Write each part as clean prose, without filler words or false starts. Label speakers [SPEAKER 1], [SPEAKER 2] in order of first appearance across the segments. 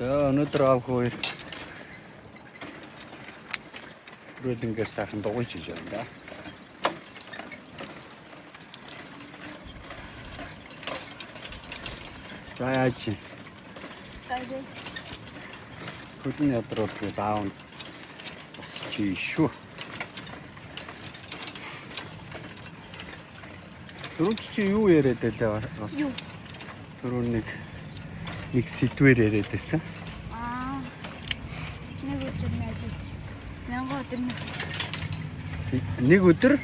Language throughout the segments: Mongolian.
[SPEAKER 1] За өнөөдөр аав хоёр бүрэлдэхүүн сайхан дугуйж хийж байна да. За яаж чи?
[SPEAKER 2] Гайгүй.
[SPEAKER 1] Хөдөлн ядруудыг даавн бас чи шүү. Түрүүч чи юу яриад байлаа бас?
[SPEAKER 2] Юу?
[SPEAKER 1] Түрүү нэг сэдвээр яриад байсан.
[SPEAKER 2] Нэг өдөр найзаж. Мянган өдөр
[SPEAKER 1] Нэг өдөр?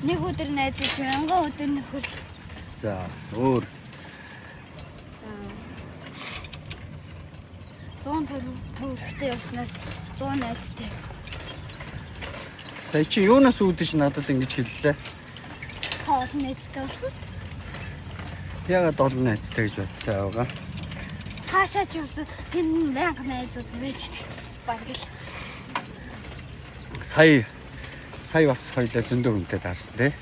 [SPEAKER 2] Нэг өдөр найзаж, мянган өдөр нөхөр.
[SPEAKER 1] За өөр
[SPEAKER 2] 100 төгрөгтэй явснаас 100 найзтай.
[SPEAKER 1] За чи юунаас үүдэж надад ингэж хэллээ?
[SPEAKER 2] Хоол найзтай болох.
[SPEAKER 1] Ягаад олон найзтай гэж бодсон аваа?
[SPEAKER 2] Хаашаа ч явсан тэнд мянга найзууд байждаг. Бараг л.
[SPEAKER 1] Сая бас хоёлаа зөндөө хүнтэй таарсан тий.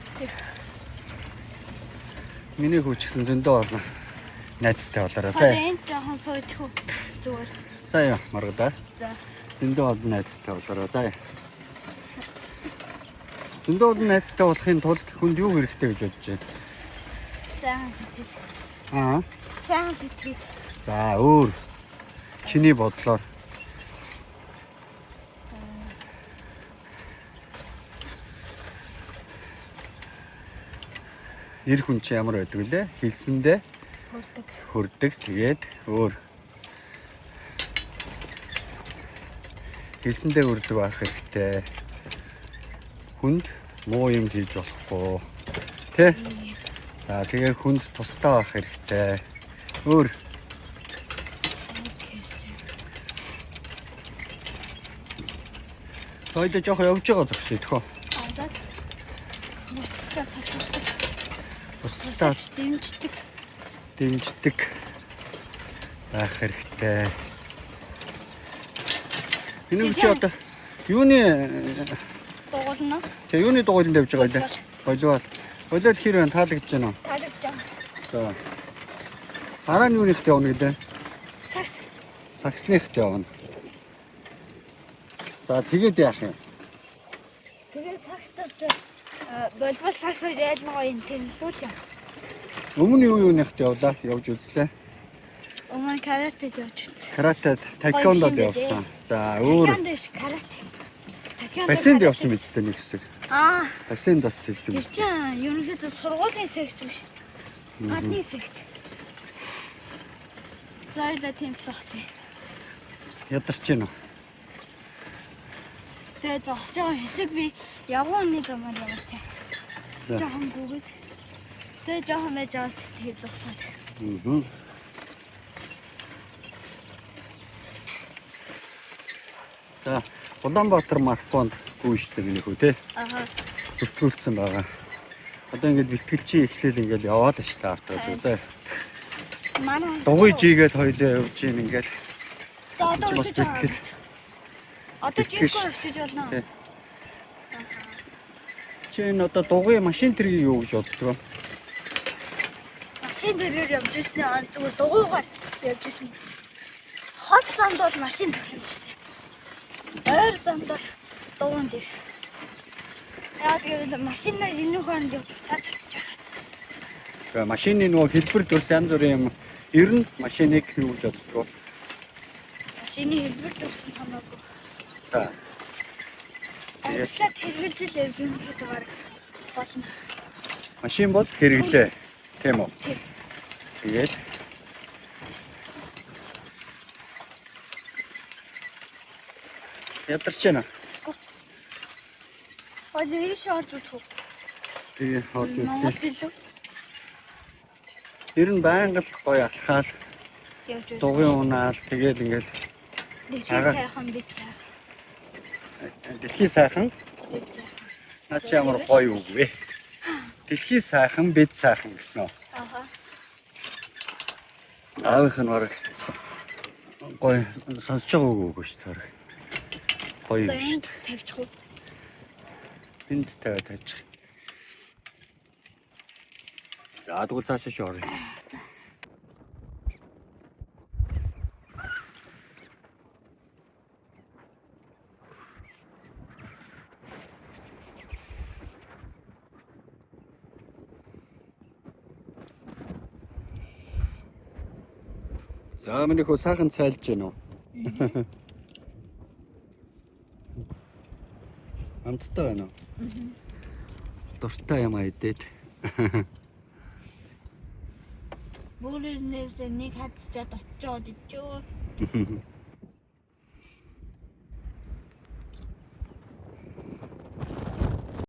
[SPEAKER 1] Миний хүү ч гэсэн зөндөө болно. Найзтай болоорой. За.
[SPEAKER 2] Энд жоохон сойдхүү зүгээр.
[SPEAKER 1] За яа маргадаа.
[SPEAKER 2] За.
[SPEAKER 1] Зөндөө олон найзтай болоорой. За. Зөндөө олон найзтай болохын тулд хүнд юу хэрэгтэй гэж бодож байна?
[SPEAKER 2] Сайхан сэтгэл. Сайхан сэтгэл.
[SPEAKER 1] За өөр чиний бодлоор эр хүн чи ямар байдаг вүлээ? Хэлсэндээ хөрдөг. Тэгээд өөр хэлсэндээ хөрдөг байх хэрэгтэй. Хүнд муу юм хийж болохгүй. Тэ? За тэгээ хүнд тустай байх хэрэгтэй. Өөр Хойдоо жоох явж байгаа зогсъё төхөө.
[SPEAKER 2] Бусдад тусалдаг.
[SPEAKER 1] Бусдад дэмждэг байх хэрэгтэй. Энэ үчи одоо юуны
[SPEAKER 2] дугуулна.
[SPEAKER 1] Тэгээ юуны дугуйланд явж байгаа вэ? Волейбол. Волейбол хэр байна? Таалагдж байна уу?
[SPEAKER 2] Таалагдж байна.
[SPEAKER 1] За. Дараа нь юуны ихтэй явна гэдэг?
[SPEAKER 2] Сакс.
[SPEAKER 1] Саксны ихтэй явна. За тэгээд яах юм?
[SPEAKER 2] Тэгээд сакстай волейбол саксаар ялгаа юм тэмүүлээ.
[SPEAKER 1] Өмнө юуны ихтэй явлаа? Явж үзлээ.
[SPEAKER 2] Өмнө каратед явж үзсэн.
[SPEAKER 1] Каратед, таеквондод явсан. За өөр
[SPEAKER 2] карате.
[SPEAKER 1] бассейнд явсан биз дээ нэг хэсэг. Бассейнд бас хэлсэн.
[SPEAKER 2] Тэр чинь ерөнхийдөө сургуулийн секц биш. Гадны секц. Зайда тийм зогсъё.
[SPEAKER 1] Ядарч гэнэ үү?
[SPEAKER 2] Тэгээд зогсож байгаа хэсэг би явгооны замаар яваа тийм.
[SPEAKER 1] За.
[SPEAKER 2] Жохон гүгээд. Тэгээд жохон байж аваад тэгээд зогсоод.
[SPEAKER 1] За, Улаанбаатар марафонд гүйжтэй миний хүү те. Бүртгүүлсэн байгаа. Одоо ингээд бэлтгэлчийн эхлээл ингээд яваад байна шүү дээ автаа. За.
[SPEAKER 2] Манай
[SPEAKER 1] Дугуйж игээл хоёлоо явж ийн ингээд.
[SPEAKER 2] За одоо бэлтгэл. Одоо чи юу хийж болно?
[SPEAKER 1] Чи энэ одоо дугуй машин тэргийг юу гэж боддог вэ?
[SPEAKER 2] Машин тэргээр явж ирсэн зүгээр дугуйгаар явж ирсэн. Хот замд бол машин тохиромжтой. Ойр замд бол дугуйн дээр. Яг гэвэл машинаар энэ хооронд явж татчих байгаа.
[SPEAKER 1] Тэгээ машины нөгөө хэлбэр төрс янз бүрийн юм. Ер нь машиныг юу гэж боддог вэ?
[SPEAKER 2] Машины хэлбэр төрсөн хамаагүй.
[SPEAKER 1] За.
[SPEAKER 2] Ажлаа хэрэгжилж л явж байгаа болно.
[SPEAKER 1] Машин бол хэрэглээ. Тийм үү? Тэгээд ядарч байна.
[SPEAKER 2] Олиг шорж утгах.
[SPEAKER 1] Тэгээ хоолж
[SPEAKER 2] Монгол
[SPEAKER 1] үзье.
[SPEAKER 2] билүү?
[SPEAKER 1] Ер нь байнга л гоё алхаал,
[SPEAKER 2] Явж ирсэн.
[SPEAKER 1] дугуйн унаал тэгээд ингээл
[SPEAKER 2] Дэлхий сайхан бит сайхан.
[SPEAKER 1] дэлхий сайхан
[SPEAKER 2] Бит сайхан.
[SPEAKER 1] наа чи ямар гоё үг вэ? Дэлхий сайхан бид сайхан гэсэн үү? Аавынх нь баг гоё сонсож байгаа үг шүү дээ. Гоё юм шүү дээ.
[SPEAKER 2] Тавьчих уу?
[SPEAKER 1] Энд тавиад таачих. За тэгвэл цаашаа шоорё. За миний хөө сайхан цайлж гэнэ үү? Амттай байна уу? Дуртай юм айдээд.
[SPEAKER 2] Бүгд нэг хацчаад очиод ичөө.